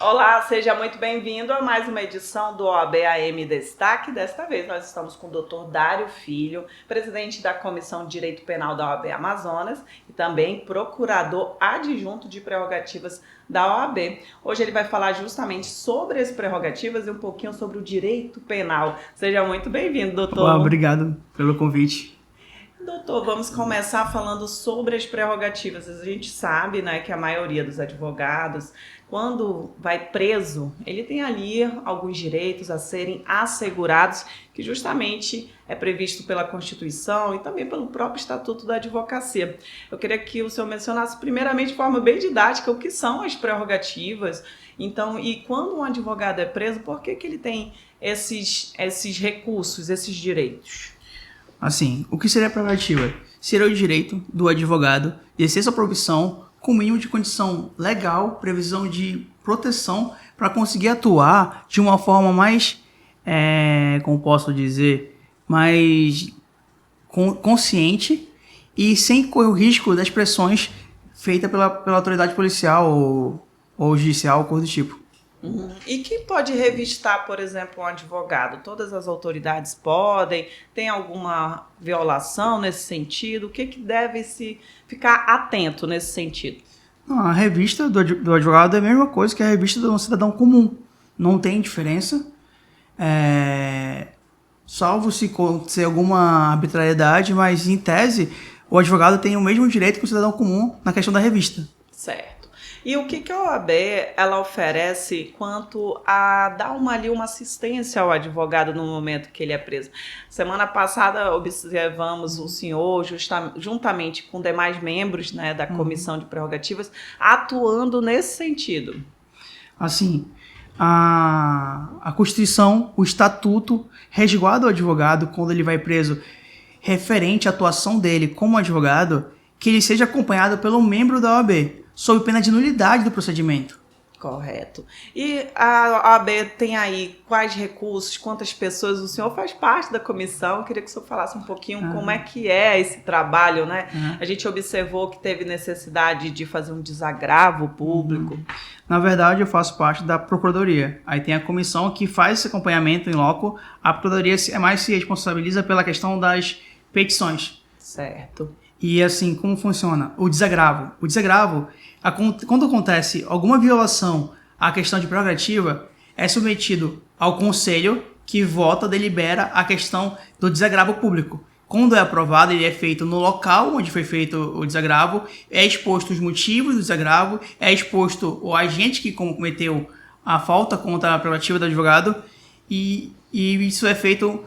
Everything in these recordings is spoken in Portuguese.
Olá, seja muito bem-vindo a mais uma edição do OAB AM Destaque. Desta vez nós estamos com o Dr. Dário Filho, presidente da Comissão de Direito Penal da OAB Amazonas e também procurador adjunto de prerrogativas da OAB. Hoje ele vai falar justamente sobre as prerrogativas e um pouquinho sobre o direito penal. Seja muito bem-vindo, doutor. Olá, obrigado pelo convite. Doutor, vamos começar falando sobre as prerrogativas. A gente sabe, né, que a maioria dos advogados, quando vai preso, ele tem ali alguns direitos a serem assegurados, que justamente é previsto pela Constituição e também pelo próprio Estatuto da Advocacia. Eu queria que o senhor mencionasse primeiramente de forma bem didática o que são as prerrogativas. Então, e quando um advogado é preso, por que ele tem esses recursos, esses direitos? Assim, o que seria a prerrogativa? Seria o direito do advogado de exercer sua profissão com o mínimo de condição legal, previsão de proteção, para conseguir atuar de uma forma mais, como posso dizer, mais consciente e sem correr o risco das pressões feitas pela autoridade policial ou judicial, ou coisa do tipo. E quem pode revistar, por exemplo, um advogado? Todas as autoridades podem? Tem alguma violação nesse sentido? O que deve se ficar atento nesse sentido? Não, a revista do advogado é a mesma coisa que a revista do cidadão comum. Não tem diferença. Salvo se acontecer alguma arbitrariedade, mas em tese o advogado tem o mesmo direito que o cidadão comum na questão da revista. Certo. E o que a OAB ela oferece quanto a dar uma assistência ao advogado no momento que ele é preso? Semana passada observamos o senhor, juntamente com demais membros, né, da Comissão de Prerrogativas, atuando nesse sentido. Assim, a Constituição, o Estatuto, resguarda o advogado quando ele vai preso, referente à atuação dele como advogado, que ele seja acompanhado pelo membro da OAB, sob pena de nulidade do procedimento. Correto. E a OAB tem aí quais recursos, quantas pessoas? O senhor faz parte da comissão, eu queria que o senhor falasse um pouquinho como é que é esse trabalho, né? A gente observou que teve necessidade de fazer um desagravo público. Na verdade, eu faço parte da Procuradoria. Aí tem a comissão que faz esse acompanhamento em loco. A Procuradoria mais se responsabiliza pela questão das petições. Certo. E assim, como funciona? O desagravo. O desagravo, quando acontece alguma violação à questão de prerrogativa, é submetido ao conselho que vota, delibera a questão do desagravo público. Quando é aprovado, ele é feito no local onde foi feito o desagravo, é exposto os motivos do desagravo, é exposto o agente que cometeu a falta contra a prerrogativa do advogado, e isso é feito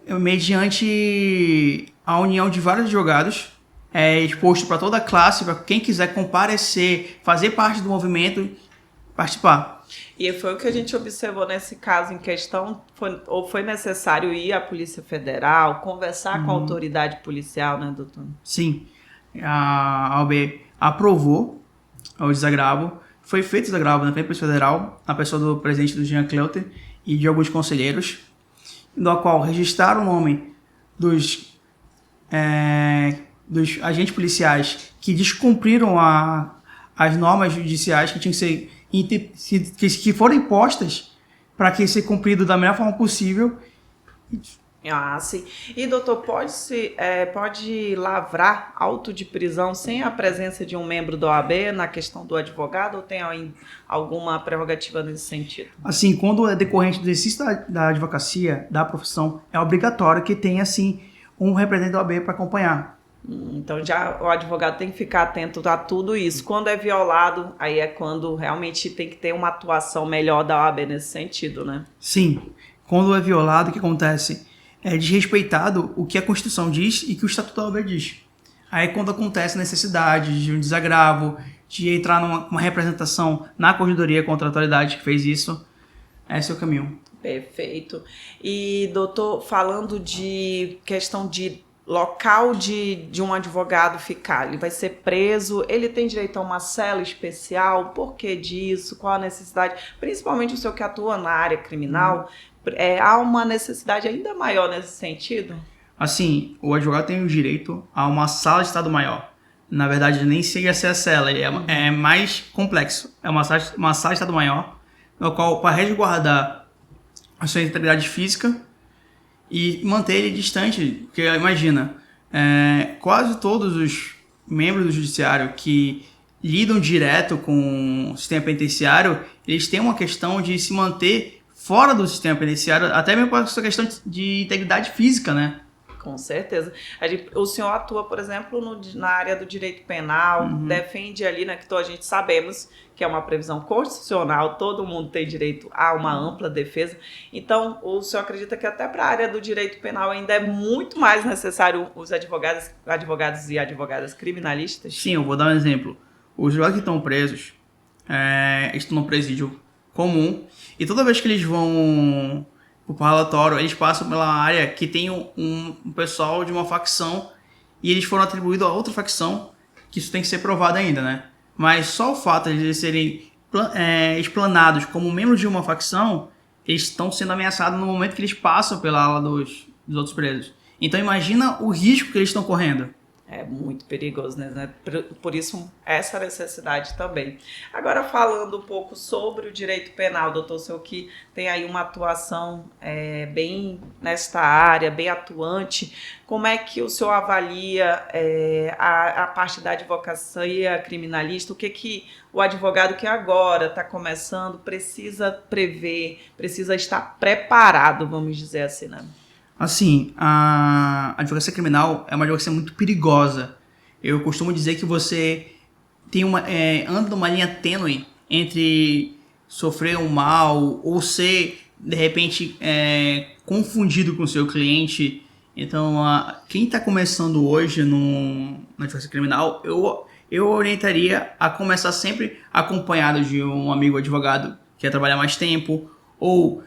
mediante a união de vários advogados, é exposto para toda a classe, para quem quiser comparecer, fazer parte do movimento, participar. E foi o que a gente observou nesse caso em questão, foi necessário ir à Polícia Federal, conversar com a autoridade policial, né, doutor? Sim, a OAB aprovou o desagravo, foi feito o desagravo na Polícia Federal, na pessoa do presidente do Jean Cleuter e de alguns conselheiros, no qual registraram o nome dos agentes policiais que descumpriram as normas judiciais que tinham que foram impostas para que ser cumprido da melhor forma possível. Ah, sim. E, doutor, pode lavrar auto de prisão sem a presença de um membro da OAB na questão do advogado, ou tem alguma prerrogativa nesse sentido? Assim, quando é decorrente do exercício da advocacia, da profissão, é obrigatório que tenha, assim, um representante da OAB para acompanhar. Então já o advogado tem que ficar atento a tudo isso. Quando é violado, aí é quando realmente tem que ter uma atuação melhor da OAB nesse sentido, né? Sim. Quando é violado, o que acontece? É desrespeitado o que a Constituição diz e que o Estatuto da OAB diz. Aí quando acontece a necessidade de um desagravo, de entrar numa representação na corregedoria contra a autoridade que fez isso, esse é o caminho. Perfeito. E, doutor, falando de questão de local de um advogado ficar, ele vai ser preso, ele tem direito a uma cela especial, por que disso, qual a necessidade, principalmente o senhor que atua na área criminal, há uma necessidade ainda maior nesse sentido? Assim, o advogado tem o direito a uma sala de estado maior. na verdade, nem chega a ser a cela, é mais complexo. É uma sala de estado maior, no qual, para resguardar a sua integridade física e manter ele distante, porque imagina, quase todos os membros do judiciário que lidam direto com o sistema penitenciário, eles têm uma questão de se manter fora do sistema penitenciário, até mesmo por essa questão de integridade física, né? Com certeza. O senhor atua, por exemplo, na área do direito penal, defende ali, né, que a gente sabemos que é uma previsão constitucional, todo mundo tem direito a uma ampla defesa. Então, o senhor acredita que até para a área do direito penal ainda é muito mais necessário os advogados e advogadas criminalistas? Sim, eu vou dar um exemplo. Os advogados que estão presos estão no presídio comum e toda vez que eles vão pro parlatório, eles passam pela área que tem um pessoal de uma facção e eles foram atribuídos a outra facção, que isso tem que ser provado ainda, né? Mas só o fato de eles serem explanados como membros de uma facção, eles estão sendo ameaçados no momento que eles passam pela ala dos outros presos. Então imagina o risco que eles estão correndo. É muito perigoso, né? Por isso, essa necessidade também. Agora, falando um pouco sobre o direito penal, doutor, o senhor que tem aí uma atuação bem nesta área, bem atuante, como é que o senhor avalia a parte da advocacia criminalista? O que o advogado que agora está começando precisa prever, precisa estar preparado, vamos dizer assim, né? Assim, a advocacia criminal é uma advocacia muito perigosa. Eu costumo dizer que você tem anda numa linha tênue entre sofrer um mal ou ser, de repente, confundido com o seu cliente. Então, quem está começando hoje na advocacia criminal, eu orientaria a começar sempre acompanhado de um amigo advogado que quer trabalhar mais tempo ou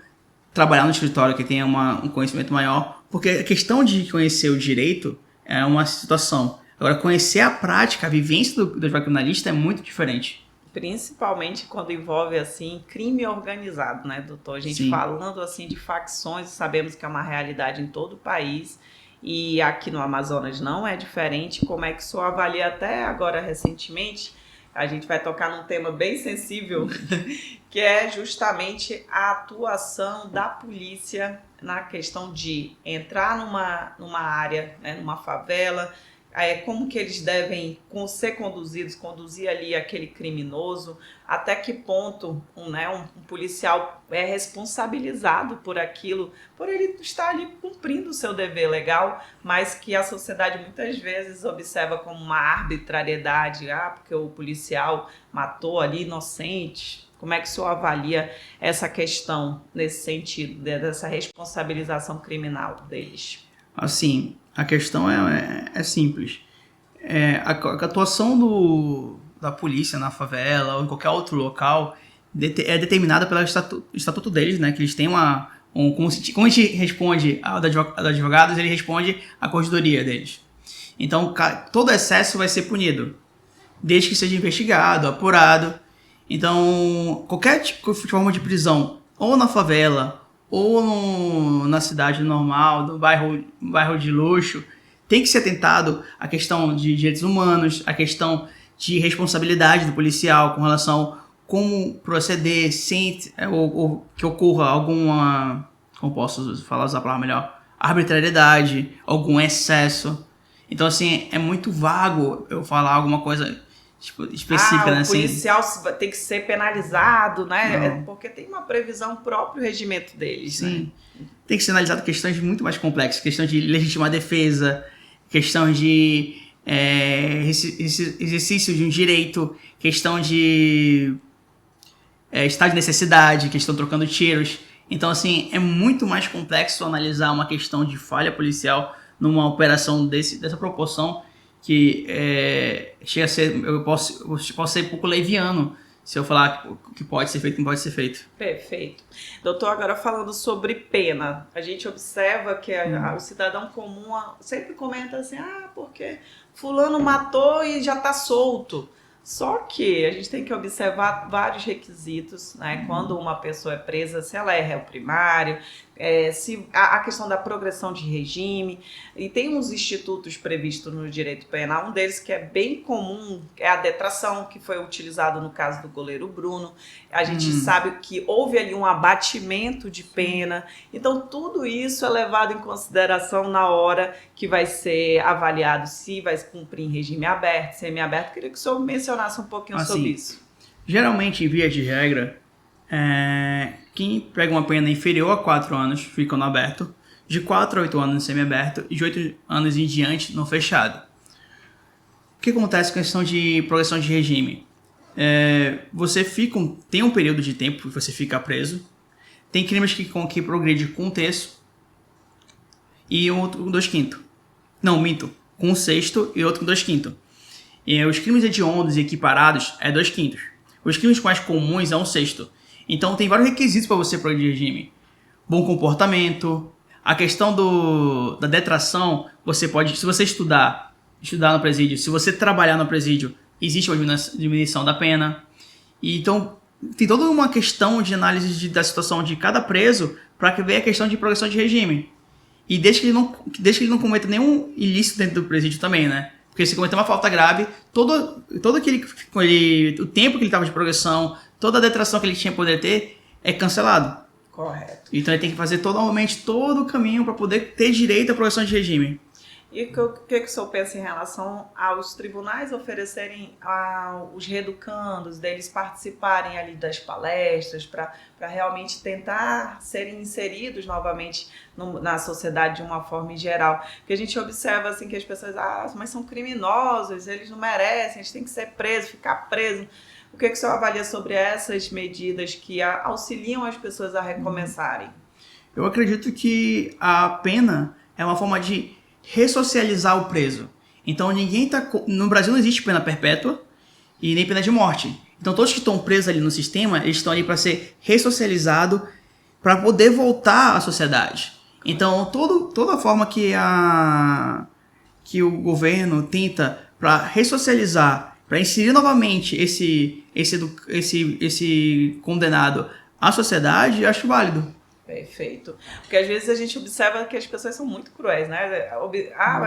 trabalhar no escritório que tenha um conhecimento maior, porque a questão de conhecer o direito é uma situação. Agora, conhecer a prática, a vivência do advogado criminalista é muito diferente. Principalmente quando envolve, assim, crime organizado, né, doutor? A gente falando, assim, de facções, sabemos que é uma realidade em todo o país e aqui no Amazonas não é diferente. Como é que o senhor avalia até agora, recentemente? A gente vai tocar num tema bem sensível, que é justamente a atuação da polícia na questão de entrar numa área, né, numa favela, como que eles devem ser conduzidos, conduzir ali aquele criminoso, até que ponto um policial é responsabilizado por aquilo, por ele estar ali cumprindo o seu dever legal, mas que a sociedade muitas vezes observa como uma arbitrariedade, porque o policial matou ali inocentes. Como é que o senhor avalia essa questão nesse sentido, dessa responsabilização criminal deles? Assim, a questão é simples. A atuação da polícia na favela ou em qualquer outro local é determinada pelo estatuto deles, né? Que eles têm como a gente responde aos advogados, ele responde à corregedoria deles. Então, todo excesso vai ser punido, desde que seja investigado, apurado. Então, qualquer tipo de forma de prisão, ou na favela, ou na cidade normal, no bairro de luxo, tem que ser atentado à questão de direitos humanos, à questão de responsabilidade do policial com relação a como proceder sem ou que ocorra alguma, como posso usar a palavra melhor, arbitrariedade, algum excesso. Então, assim, é muito vago eu falar alguma coisa específica, né? O policial tem que ser penalizado, né? Porque tem uma previsão próprio regimento deles. Sim. Né? Tem que ser analisado questões muito mais complexas, questão de legitimar defesa, questão de exercício de um direito, questão de estado de necessidade, questão trocando tiros. Então, assim, é muito mais complexo analisar uma questão de falha policial numa operação dessa proporção, que chega a ser, eu posso ser um pouco leviano se eu falar que pode ser feito e não pode ser feito. Perfeito. Doutor, agora falando sobre pena, a gente observa que o cidadão comum sempre comenta assim, porque fulano matou e já está solto. Só que a gente tem que observar vários requisitos, né? Quando uma pessoa é presa, se ela é réu primário, se a questão da progressão de regime, e tem uns institutos previstos no direito penal, um deles que é bem comum é a detração, que foi utilizado no caso do goleiro Bruno. A gente sabe que houve ali um abatimento de pena, então tudo isso é levado em consideração na hora que vai ser avaliado se vai cumprir em regime aberto, semiaberto. Queria que o senhor mencionasse um pouquinho sobre isso. Geralmente, em via de regra, quem pega uma pena inferior a 4 anos fica no aberto, de 4 a 8 anos no semiaberto e de 8 anos em diante no fechado. O que acontece com a questão de progressão de regime? Você tem um período de tempo que você fica preso, tem crimes que progride com 1/3 e outro com 2/5. Não, minto, com 1/6 e outro com 2/5. E os crimes hediondos e equiparados é 2/5. Os crimes mais comuns é 1/6. Então tem vários requisitos para você progredir regime. Bom comportamento, a questão da detração, você pode, se você estudar no presídio, se você trabalhar no presídio, existe uma diminuição da pena. E então tem toda uma questão de análise da situação de cada preso para ver a questão de progressão de regime. E desde que ele não cometa nenhum ilícito dentro do presídio também, né? Porque se cometer uma falta grave, todo o tempo que ele estava de progressão, toda a detração que ele tinha poder ter é cancelado. Correto. Então ele tem que fazer totalmente todo o caminho para poder ter direito à progressão de regime. E o que o senhor pensa em relação aos tribunais oferecerem os reeducandos, deles participarem ali das palestras para realmente tentar serem inseridos novamente na sociedade de uma forma em geral? Porque a gente observa assim que as pessoas, mas são criminosos, eles não merecem, eles têm que ser presos, ficar presos. O que o senhor avalia sobre essas medidas que auxiliam as pessoas a recomeçarem? Eu acredito que a pena é uma forma de ressocializar o preso. Então no Brasil não existe pena perpétua e nem pena de morte. Então todos que estão presos ali no sistema, eles estão ali para ser ressocializados para poder voltar à sociedade. Então toda a forma que o governo tenta para ressocializar, para inserir novamente esse condenado à sociedade, eu acho válido. Perfeito. Porque às vezes a gente observa que as pessoas são muito cruéis, né?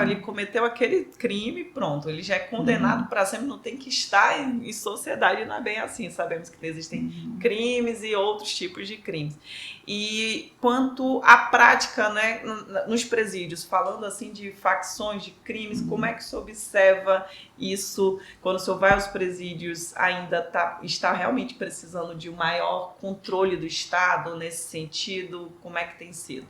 Ele cometeu aquele crime, pronto, ele já é condenado para sempre, não tem que estar em sociedade, não é bem assim. Sabemos que existem crimes e outros tipos de crimes. E quanto à prática, né, nos presídios, falando assim de facções, de crimes, como é que se observa isso quando o senhor vai aos presídios? Ainda está realmente precisando de um maior controle do Estado nesse sentido? Como é que tem sido?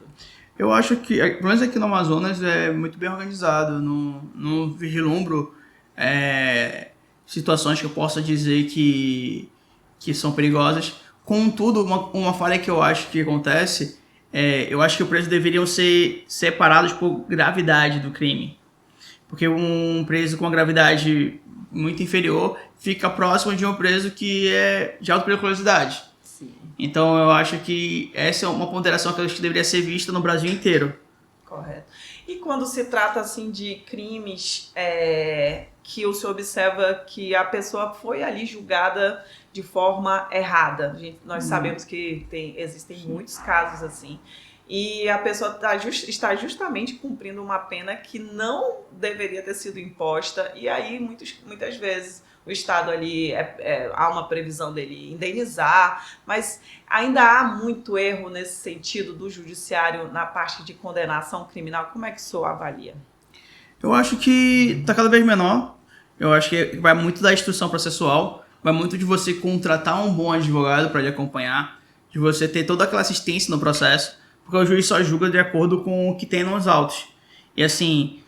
Eu acho que, pelo menos aqui no Amazonas, é muito bem organizado. Não vislumbro situações que eu possa dizer que são perigosas. Contudo, uma falha que eu acho que acontece, eu acho que os presos deveriam ser separados por gravidade do crime. Porque um preso com uma gravidade muito inferior fica próximo de um preso que é de alta periculosidade. Sim. Então eu acho que essa é uma ponderação que eu acho que deveria ser vista no Brasil inteiro. Correto. E quando se trata assim de crimes que o senhor observa que a pessoa foi ali julgada de forma errada? Nós sabemos que existem muitos casos assim. E a pessoa está justamente cumprindo uma pena que não deveria ter sido imposta. E aí, muitas vezes, o Estado ali, há uma previsão dele indenizar, mas ainda há muito erro nesse sentido do judiciário na parte de condenação criminal. Como é que o senhor avalia? Eu acho que está cada vez menor. Eu acho que vai muito da instrução processual, vai muito de você contratar um bom advogado para lhe acompanhar, de você ter toda aquela assistência no processo, porque o juiz só julga de acordo com o que tem nos autos. E assim,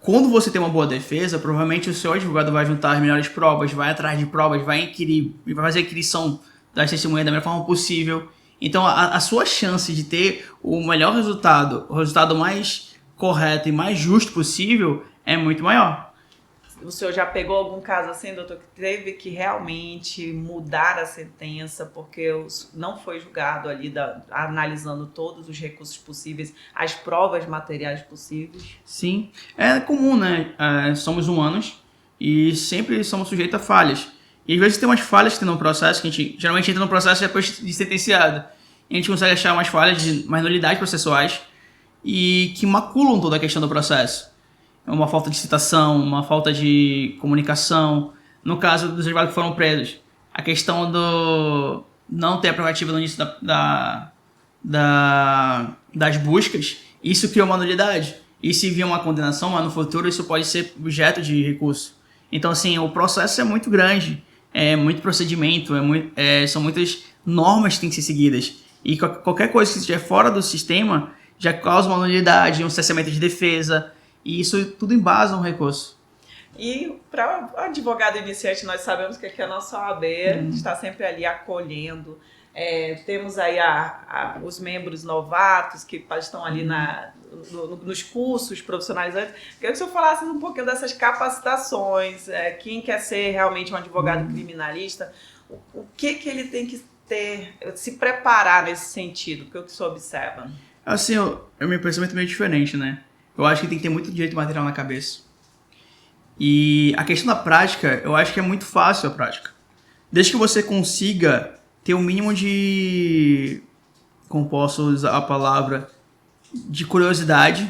quando você tem uma boa defesa, provavelmente o seu advogado vai juntar as melhores provas, vai atrás de provas, vai fazer a inquirição das testemunhas da melhor forma possível. Então a sua chance de ter o melhor resultado, o resultado mais correto e mais justo possível, é muito maior. O senhor já pegou algum caso assim, doutor, que teve que realmente mudar a sentença porque não foi julgado ali, analisando todos os recursos possíveis, as provas materiais possíveis? Sim, é comum, né? Somos humanos e sempre somos sujeitos a falhas. E às vezes tem umas falhas que tem no processo, que a gente geralmente entra no processo depois de sentenciado. a gente consegue achar umas falhas, mais nulidades processuais e que maculam toda a questão do processo. Uma falta de citação, uma falta de comunicação. No caso dos advogados que foram presos, a questão do não ter a prerrogativa no início das buscas, isso criou uma nulidade. E se vier uma condenação lá no futuro, isso pode ser objeto de recurso. Então, assim, o processo é muito grande, é muito procedimento, são muitas normas que têm que ser seguidas. E qualquer coisa que estiver fora do sistema já causa uma nulidade, um cessamento de defesa, e isso tudo embasa um recurso. E para o advogado iniciante, nós sabemos que aqui a nossa OAB está sempre ali acolhendo. Temos aí os membros novatos que estão ali nos cursos profissionalizantes. Queria que o senhor falasse um pouquinho dessas capacitações, quem quer ser realmente um advogado criminalista, o que ele tem que se preparar nesse sentido, o que o senhor observa? Assim, o meu pensamento é meio diferente, né? Eu acho que tem que ter muito direito material na cabeça. E a questão da prática, eu acho que é muito fácil a prática. Desde que você consiga ter um mínimo de, como posso usar a palavra, de curiosidade,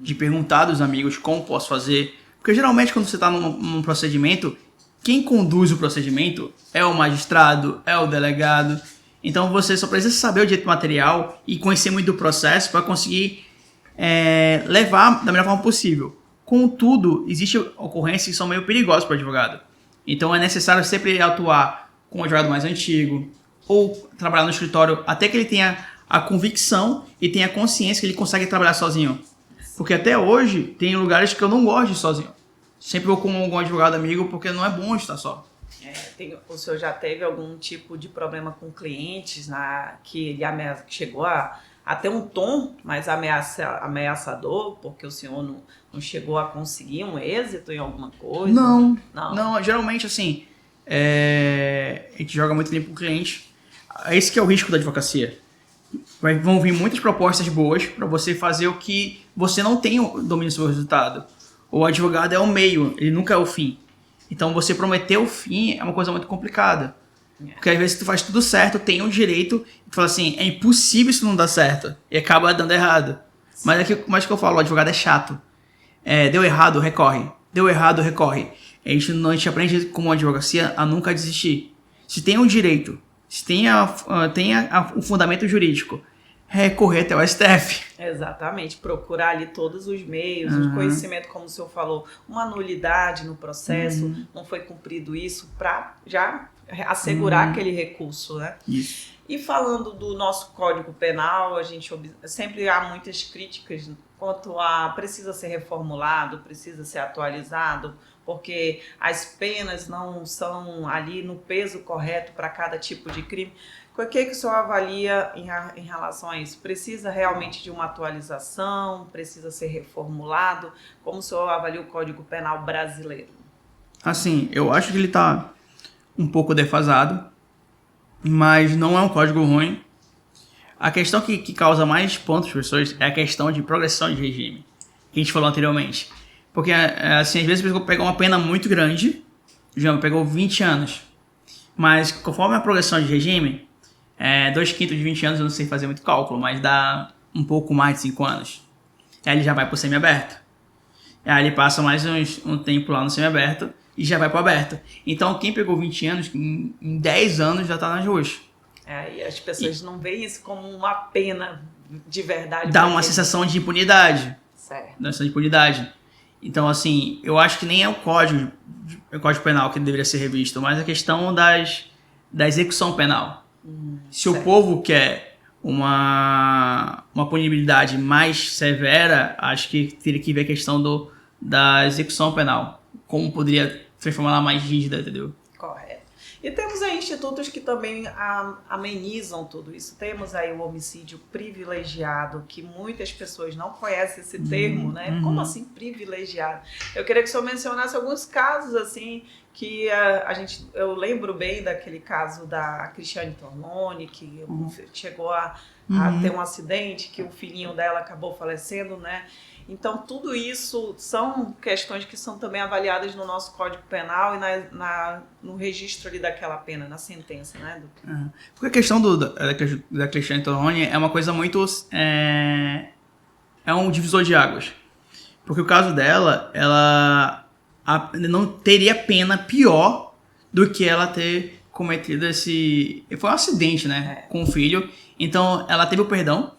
de perguntar dos amigos como posso fazer. Porque geralmente quando você está num procedimento, quem conduz o procedimento é o magistrado, é o delegado. Então você só precisa saber o direito material e conhecer muito do processo para conseguir levar da melhor forma possível. Contudo, existem ocorrências que são meio perigosas para o advogado. Então é necessário sempre atuar com um advogado mais antigo ou trabalhar no escritório até que ele tenha a convicção e tenha a consciência que ele consegue trabalhar sozinho. Porque até hoje tem lugares que eu não gosto de ir sozinho. Sempre vou com algum advogado amigo porque não é bom estar só. O senhor já teve algum tipo de problema com clientes que ele chegou a ter um tom mais ameaçador, porque o senhor não chegou a conseguir um êxito em alguma coisa? Não, geralmente assim, a gente joga muito tempo com o cliente. Esse que é o risco da advocacia. Vão vir muitas propostas boas para você fazer o que você não tem o domínio sobre o resultado. O advogado é o meio, ele nunca é o fim. Então você prometer o fim é uma coisa muito complicada. Porque às vezes tu faz tudo certo, tem um direito, e tu fala assim, é impossível isso não dar certo. E acaba dando errado. Mas que eu falo, o advogado é chato. Deu errado, recorre. Deu errado, recorre. A gente aprende como advocacia a nunca desistir. Se tem um direito, se tem o fundamento jurídico, recorrer até o STF. Exatamente, procurar ali todos os meios, o conhecimento, como o senhor falou, uma nulidade no processo, não foi cumprido isso, para já assegurar aquele recurso, né? Isso. E falando do nosso Código Penal, a gente sempre há muitas críticas quanto a precisa ser reformulado, precisa ser atualizado, porque as penas não são ali no peso correto para cada tipo de crime. O que o senhor avalia em relação a isso? Precisa realmente de uma atualização? Precisa ser reformulado? Como o senhor avalia o Código Penal brasileiro? Assim, eu acho que ele está um pouco defasado, mas não é um código ruim. A questão que causa mais pontos para as pessoas é a questão de progressão de regime, que a gente falou anteriormente. Porque, assim, às vezes a pessoa pega uma pena muito grande, já pegou 20 anos, mas conforme a progressão de regime, 2/5 de 20 anos, eu não sei fazer muito cálculo, mas dá um pouco mais de 5 anos. Aí ele já vai para o semiaberto. Aí ele passa mais um tempo lá no semiaberto e já vai para o aberto. Então, quem pegou 20 anos, em 10 anos já está nas ruas. E as pessoas não veem isso como uma pena de verdade. Dá uma sensação de impunidade. Certo. Uma sensação de impunidade. Então, assim, eu acho que nem é o Código Penal que deveria ser revisto, mas a questão da execução penal. Se o povo quer uma punibilidade mais severa, acho que teria que ver a questão da execução penal. Como poderia transformá-la mais rígida, entendeu? Correto. E temos aí institutos que também amenizam tudo isso. Temos aí o homicídio privilegiado, que muitas pessoas não conhecem esse termo, né? Como assim privilegiado? Eu queria que o senhor mencionasse alguns casos, assim, que eu lembro bem daquele caso da Cristiane Torlone, que chegou a a ter um acidente, que o filhinho dela acabou falecendo, né? Então, tudo isso são questões que são também avaliadas no nosso Código Penal e no registro ali daquela pena, na sentença, né? Porque a questão da Cristiane Torrone é uma coisa muito... É um divisor de águas. Porque o caso dela, ela não teria pena pior do que ela ter cometido esse... Foi um acidente, né? Com o filho. Então, ela teve o perdão.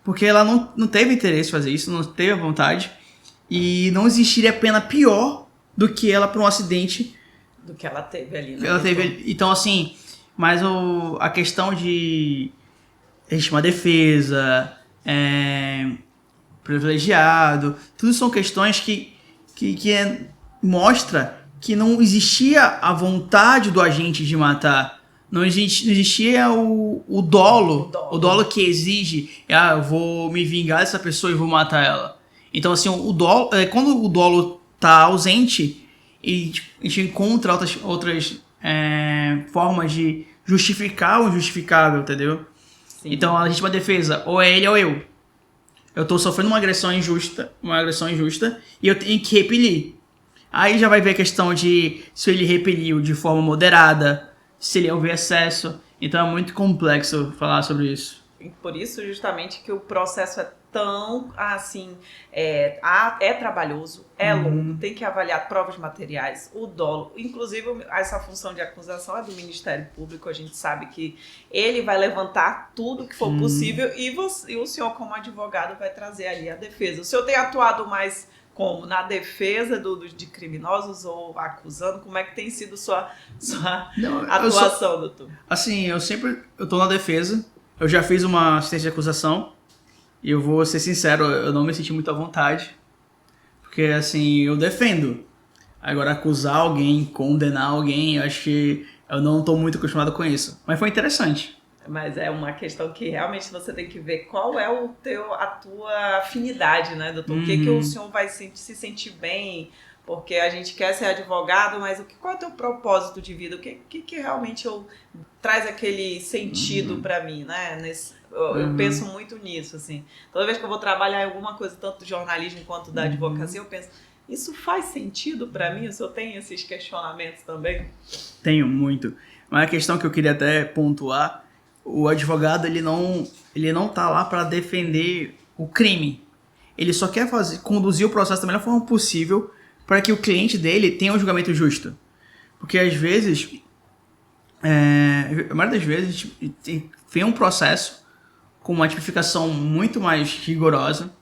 Porque ela não teve interesse em fazer isso, não teve a vontade. E não existiria pena pior do que ela por um acidente. Do que ela teve ali, né? Então, assim, mas a questão de legítima defesa, privilegiado, tudo são questões que mostra que não existia a vontade do agente de matar. Não existia o dolo que exige, eu vou me vingar dessa pessoa e vou matar ela. Então, assim, quando o dolo tá ausente, e a gente encontra outras formas de justificar o injustificável, entendeu? Sim. Então, a legítima defesa, ou é ele ou eu. Eu tô sofrendo uma agressão injusta, e eu tenho que repelir. Aí já vai ver a questão de se ele repeliu de forma moderada, se ele houve excesso. Então é muito complexo falar sobre isso. Por isso, justamente, que o processo é tão, assim, trabalhoso, longo, tem que avaliar provas materiais, o dolo. Inclusive, essa função de acusação é do Ministério Público, a gente sabe que ele vai levantar tudo que for possível e o senhor, como advogado, vai trazer ali a defesa. O senhor tem atuado mais como? Na defesa de criminosos ou acusando? Como é que tem sido sua atuação, doutor? Assim, eu tô na defesa. Eu já fiz uma assistência de acusação. E eu vou ser sincero, eu não me senti muito à vontade. Porque, assim, eu defendo. Agora, acusar alguém, condenar alguém, eu acho que eu não tô muito acostumado com isso. Mas foi interessante. Mas é uma questão que realmente você tem que ver qual é a tua afinidade, né, doutor? O que o senhor vai se sentir bem? Porque a gente quer ser advogado, mas qual é o teu propósito de vida? O que realmente traz aquele sentido para mim, né? Eu penso muito nisso, assim. Toda vez que eu vou trabalhar em alguma coisa, tanto do jornalismo quanto da advocacia, eu penso, isso faz sentido para mim? O senhor tem esses questionamentos também? Tenho muito. Mas a questão que eu queria até pontuar, o advogado, ele não tá lá para defender o crime. Ele só quer conduzir o processo da melhor forma possível para que o cliente dele tenha um julgamento justo. Porque às vezes, a maioria das vezes, vem um processo com uma tipificação muito mais rigorosa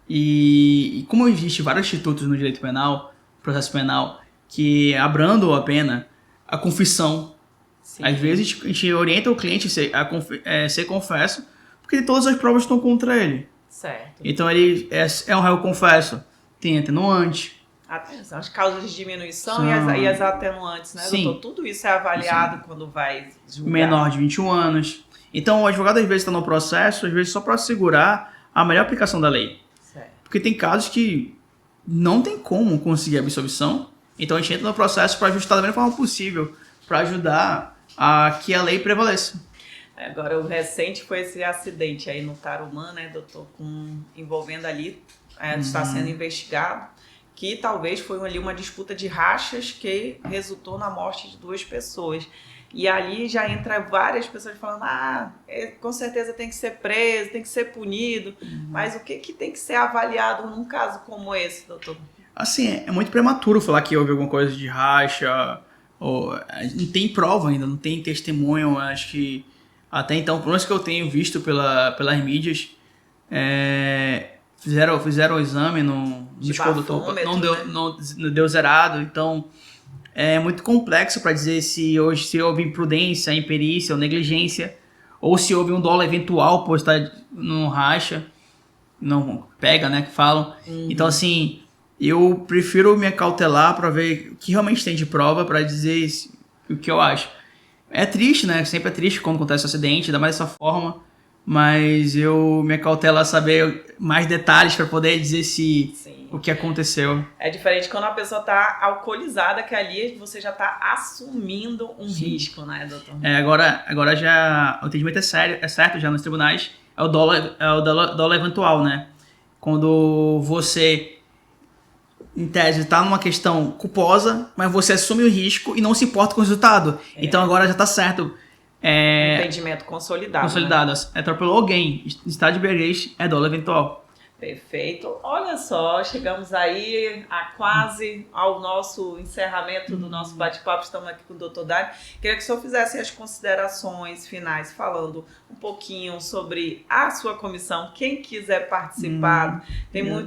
e como existe vários institutos no direito penal, processo penal, que abrandam a pena, a confissão. Sim. Às vezes a gente orienta o cliente a ser confesso, porque todas as provas estão contra ele. Certo. Então ele é um réu confesso, tem atenuante. As causas de diminuição e as atenuantes, né, Sim. doutor? Tudo isso é avaliado quando vai julgar. Menor de 21 anos. Então o advogado às vezes está no processo, às vezes só para assegurar a melhor aplicação da lei. Certo. Porque tem casos que não tem como conseguir absolvição, então a gente entra no processo para ajustar da melhor forma possível, para ajudar a que a lei prevaleça. Agora, o recente foi esse acidente aí no Tarumã, né, doutor, envolvendo ali, está sendo investigado, que talvez foi ali uma disputa de rachas que resultou na morte de 2 pessoas. E ali já entra várias pessoas falando, com certeza tem que ser preso, tem que ser punido, mas o que tem que ser avaliado num caso como esse, doutor? Assim, é muito prematuro falar que houve alguma coisa de racha, não tem prova ainda, não tem testemunho, acho que até então, pelo menos que eu tenho visto pelas mídias, fizeram o exame, não deu zerado, então é muito complexo para dizer se houve imprudência, imperícia ou negligência, ou se houve um dolo eventual por estar no racha, não pega, né, que falam. Então, assim, eu prefiro me acautelar para ver o que realmente tem de prova para dizer o que eu acho. É triste, né? Sempre é triste quando acontece um acidente, ainda mais dessa forma. mas eu me acautelo a saber mais detalhes para poder dizer se Sim. o que aconteceu. É diferente quando a pessoa está alcoolizada, que ali você já está assumindo um risco, né, doutor? Agora já o entendimento é certo já nos tribunais, é o dolo eventual, né? Quando você, em tese, está numa questão culposa, mas você assume o risco e não se importa com o resultado. Então agora já está certo. Entendimento consolidado. Consolidado. Né? Atropelou alguém, estado de embriaguez, é dolo eventual. Perfeito. Olha só, chegamos aí quase ao nosso encerramento do nosso bate-papo. Estamos aqui com o Dr. Dário. Queria que o senhor fizesse as considerações finais, falando um pouquinho sobre a sua comissão. Quem quiser participar,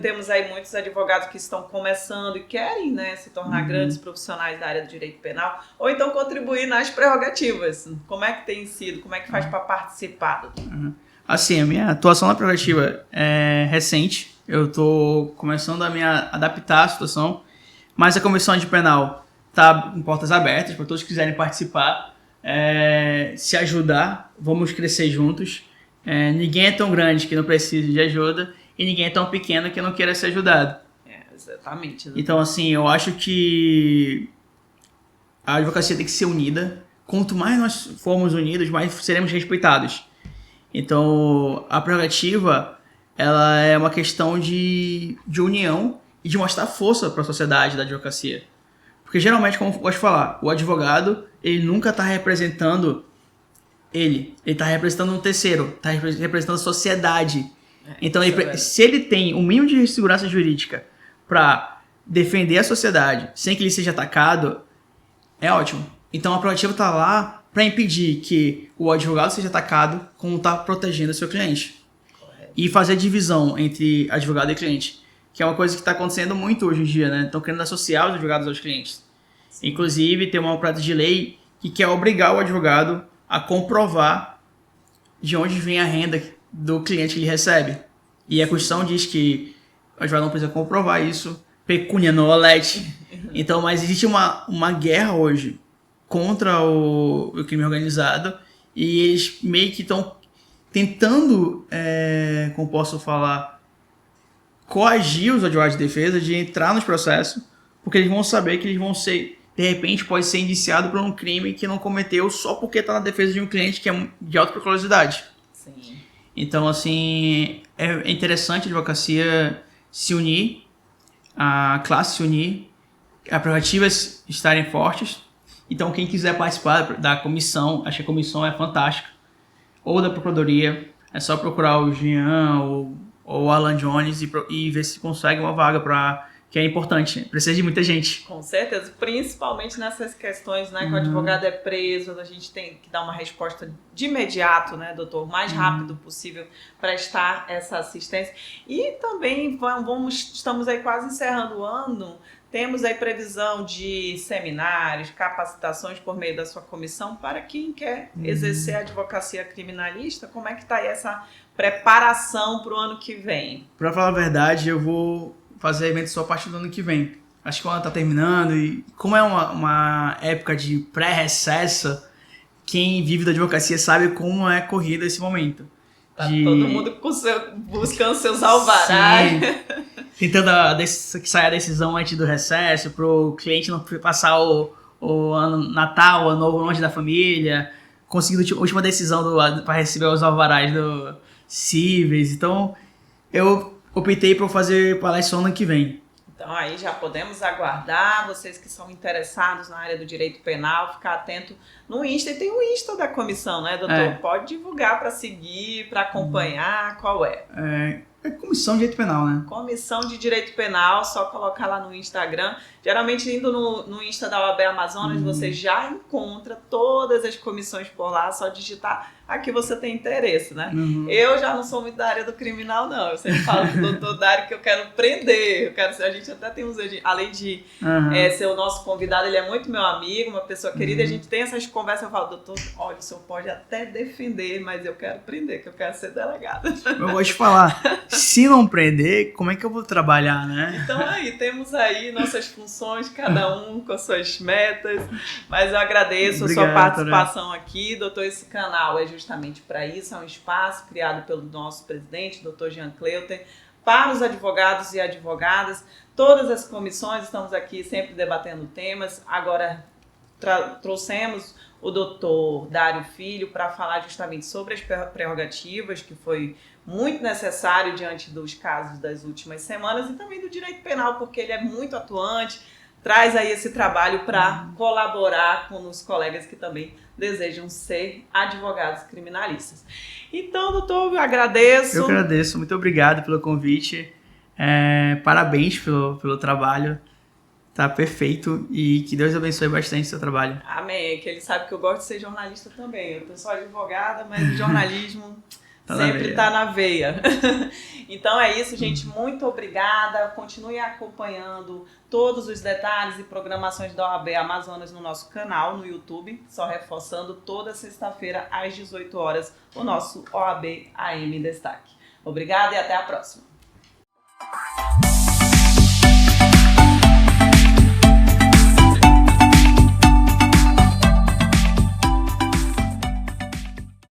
temos aí muitos advogados que estão começando e querem, né, se tornar grandes profissionais da área do direito penal, ou então contribuir nas prerrogativas. Como é que tem sido? Como é que faz para participar, doutor? Assim, a minha atuação na prerrogativa é recente. Eu estou começando a me adaptar à situação, mas a comissão de penal está com portas abertas para todos que quiserem participar, se ajudar, vamos crescer juntos. Ninguém é tão grande que não precise de ajuda e ninguém é tão pequeno que não queira ser ajudado. Exatamente. Então, assim, eu acho que a advocacia tem que ser unida. Quanto mais nós formos unidos, mais seremos respeitados. Então, a prerrogativa, ela é uma questão de união e de mostrar força para a sociedade da advocacia. Porque, geralmente, como eu gosto de falar, o advogado, ele nunca está representando ele está representando um terceiro, está representando a sociedade. Então, se ele tem um mínimo de segurança jurídica para defender a sociedade sem que ele seja atacado, é ótimo. Então, a prerrogativa está lá para impedir que o advogado seja atacado como está protegendo o seu cliente. Correto. E fazer divisão entre advogado e cliente, que é uma coisa que está acontecendo muito hoje em dia, né? Estão querendo associar os advogados aos clientes. Sim. Inclusive, tem uma prática de lei que quer obrigar o advogado a comprovar de onde vem a renda do cliente que ele recebe. E a Constituição diz que o advogado não precisa comprovar isso, pecunia non olet. Então, mas existe uma guerra hoje contra o crime organizado e eles meio que estão tentando, como posso falar, coagir os advogados de defesa de entrar nos processos, porque eles vão saber que eles vão ser, de repente, pode ser indiciado por um crime que não cometeu só porque está na defesa de um cliente que é de alta periculosidade. Sim. Então, assim, é interessante a advocacia se unir, a classe se unir, as prerrogativas estarem fortes. Então, quem quiser participar da comissão, acho que a comissão é fantástica, ou da Procuradoria, é só procurar o Jean ou o Alan Jones e ver se consegue uma vaga, que é importante, precisa de muita gente. Com certeza, principalmente nessas questões, né, que o advogado é preso, a gente tem que dar uma resposta de imediato, né, doutor, o mais rápido possível, prestar essa assistência. E também estamos aí quase encerrando o ano. Temos aí previsão de seminários, capacitações por meio da sua comissão para quem quer exercer a advocacia criminalista. Como é que está aí essa preparação para o ano que vem? Para falar a verdade, eu vou fazer evento só a partir do ano que vem. Acho que o ano está terminando e como é uma época de pré-recesso, quem vive da advocacia sabe como é corrida esse momento. Tá todo mundo buscando seus alvarás. Tentando que saia a decisão antes do recesso, para o cliente não passar o ano Natal, o ano novo longe da família, conseguindo a última decisão para receber os alvarás do cíveis. Então, eu optei por fazer palestra no ano que vem. Então, aí já podemos aguardar, vocês que são interessados na área do direito penal, ficar atento no Insta. E tem o Insta da comissão, né, doutor? Pode divulgar para seguir, para acompanhar, qual é? É Comissão de Direito Penal, né? Comissão de Direito Penal, só colocar lá no Instagram. Geralmente, indo no Insta da OAB Amazonas, você já encontra todas as comissões por lá, só digitar a que você tem interesse, né? Eu já não sou muito da área do criminal, não. Eu sempre falo com o doutor Dário que eu quero prender. A gente até tem além de ser o nosso convidado, ele é muito meu amigo, uma pessoa querida. A gente tem essas conversas, eu falo, doutor, olha, o senhor pode até defender, mas eu quero prender, que eu quero ser delegada. Eu gosto de falar. Se não prender, como é que eu vou trabalhar, né? Então temos aí nossas funções, cada um com as suas metas, mas eu agradeço a sua participação aqui, doutor. Esse canal é justamente para isso, é um espaço criado pelo nosso presidente, doutor Jean Cleuter, para os advogados e advogadas. Todas as comissões estamos aqui sempre debatendo temas. Agora trouxemos o doutor Dário Filho para falar justamente sobre as prerrogativas, que foi muito necessário diante dos casos das últimas semanas, e também do direito penal, porque ele é muito atuante, traz aí esse trabalho para colaborar com os colegas que também desejam ser advogados criminalistas. Então, doutor, eu agradeço. Eu agradeço, muito obrigado pelo convite, parabéns pelo trabalho. Tá perfeito e que Deus abençoe bastante o seu trabalho. Amém, que ele sabe que eu gosto de ser jornalista também. Eu sou advogada, mas o jornalismo sempre está na veia. Então é isso, gente. Muito obrigada. Continue acompanhando todos os detalhes e programações da OAB Amazonas no nosso canal no YouTube. Só reforçando, toda sexta-feira às 18 horas o nosso OAB AM em Destaque. Obrigada e até a próxima.